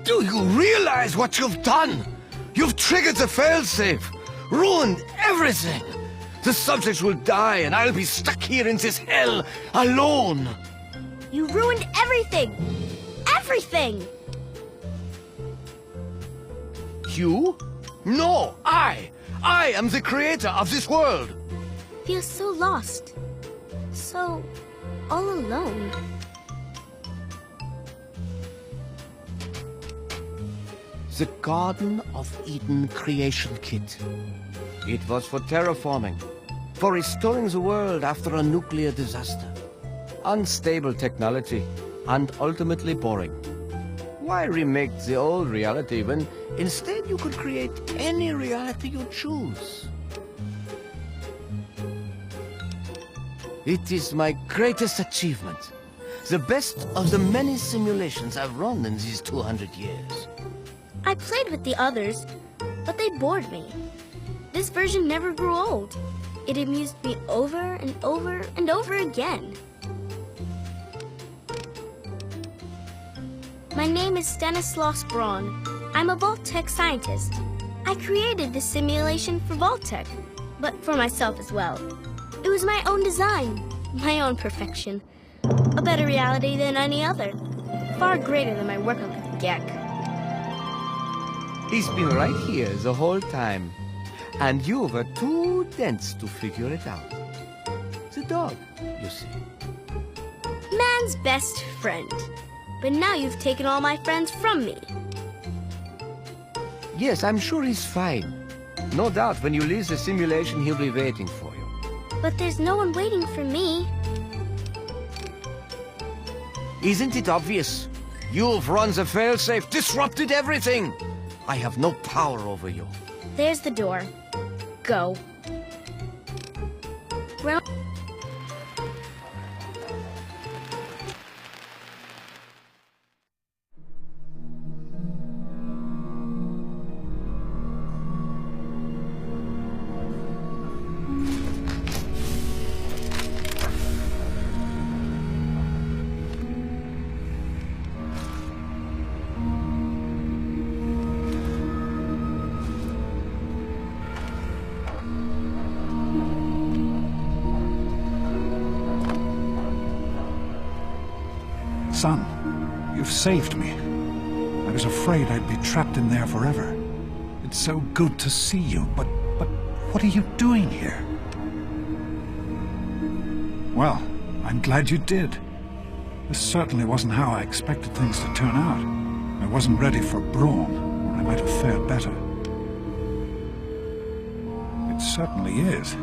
Do you realize what you've done? You've triggered the failsafe, ruined everything. The subjects will die and I'll be stuck here in this hell, alone. You ruined everything! Everything! You? No, I am the creator of this world. Feel so lost. So all alone. The Garden of Eden creation kit. It was for terraforming, for restoring the world after a nuclear disaster. Unstable technology, and ultimately boring. Why remake the old reality when instead you could create any reality you choose? It is my greatest achievement. The best of the many simulations I've run in these 200 years. I played with the others, but they bored me. This version never grew old. It amused me over and over and over again. My name is Stanislaus Braun. I'm a Vault-Tec scientist. I created this simulation for Vault-Tec, but for myself as well. It was my own design, my own perfection. A better reality than any other. Far greater than my work on the Gek. He's been right here the whole time. And you were too dense to figure it out. The dog, you see. Man's best friend. But now you've taken all my friends from me. Yes, I'm sure he's fine. No doubt when you leave the simulation, he'll be waiting for you. But there's no one waiting for me. Isn't it obvious? You've run the failsafe, disrupted everything. I have no power over you. There's the door. Go. Well... Son, you've saved me. I was afraid I'd be trapped in there forever. It's so good to see you, but what are you doing here? Well, I'm glad you did. This certainly wasn't how I expected things to turn out. I wasn't ready for Braun, or I might have fared better. It certainly is.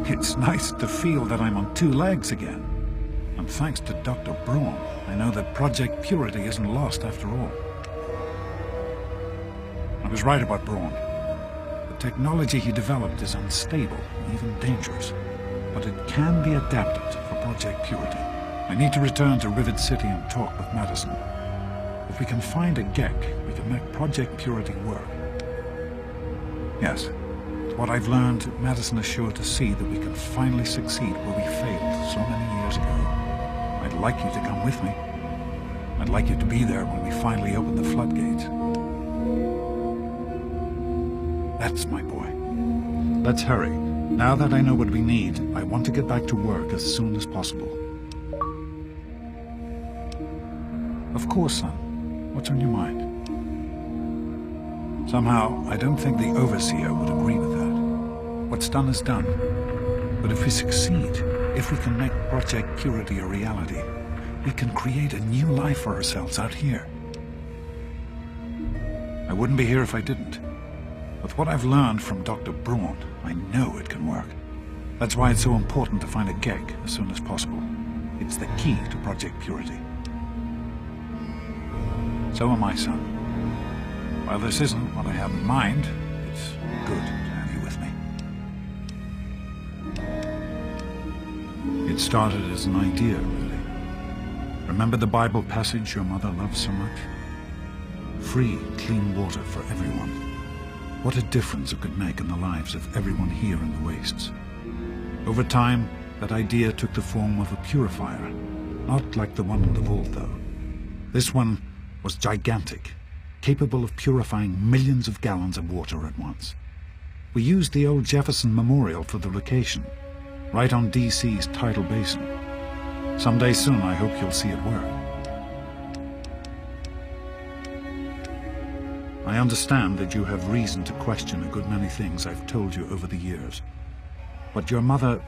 It's nice to feel that I'm on two legs again. And thanks to Dr. Braun, I know that Project Purity isn't lost after all. I was right about Braun. The technology he developed is unstable, even dangerous. But it can be adapted for Project Purity. I need to return to Rivet City and talk with Madison. If we can find a Gek, we can make Project Purity work. Yes, with what I've learned, Madison is sure to see that we can finally succeed where we failed so many years ago. I'd like you to come with me. I'd like you to be there when we finally open the floodgates. That's my boy. Let's hurry. Now that I know what we need, I want to get back to work as soon as possible. Of course, son. What's on your mind? Somehow, I don't think the Overseer would agree with that. What's done is done. But if we succeed, if we can make Project Purity a reality, we can create a new life for ourselves out here. I wouldn't be here if I didn't. With what I've learned from Dr. Braun, I know it can work. That's why it's so important to find a Gek as soon as possible. It's the key to Project Purity. So am I, son. While this isn't what I have in mind, it's good to have you with me. It started as an idea, really. Remember the Bible passage your mother loved so much? Free, clean water for everyone. What a difference it could make in the lives of everyone here in the wastes. Over time, that idea took the form of a purifier. Not like the one in the vault, though. This one was gigantic. capable of purifying millions of gallons of water at once. We used the old Jefferson Memorial for the location, right on DC's tidal basin. Someday soon, I hope you'll see it work. I understand that you have reason to question a good many things I've told you over the years. But your mother...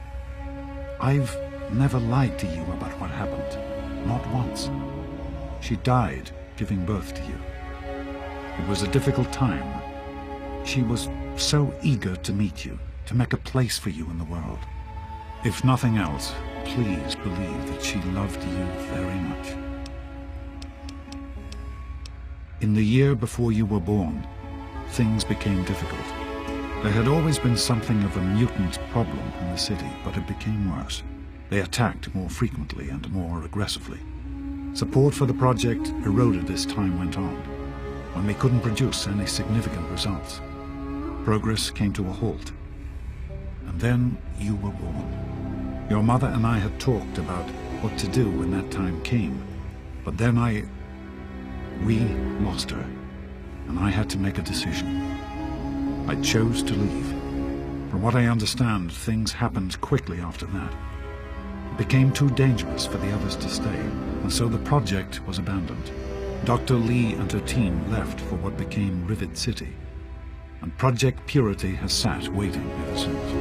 I've never lied to you about what happened. Not once. She died giving birth to you. It was a difficult time. She was so eager to meet you, to make a place for you in the world. If nothing else, please believe that she loved you very much. In the year before you were born, things became difficult. There had always been something of a mutant problem in the city, but it became worse. They attacked more frequently and more aggressively. Support for the project eroded as time went on, when we couldn't produce any significant results. Progress came to a halt. And then you were born. Your mother and I had talked about what to do when that time came, but then we lost her, and I had to make a decision. I chose to leave. From what I understand, things happened quickly after that. It became too dangerous for the others to stay, and so the project was abandoned. Dr. Lee and her team left for what became Rivet City, and Project Purity has sat waiting ever since.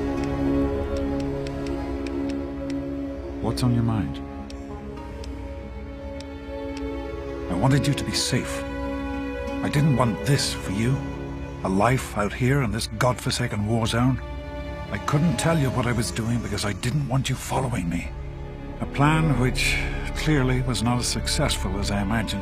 What's on your mind? I wanted you to be safe. I didn't want this for you. A life out here in this godforsaken war zone. I couldn't tell you what I was doing because I didn't want you following me. A plan which clearly was not as successful as I imagined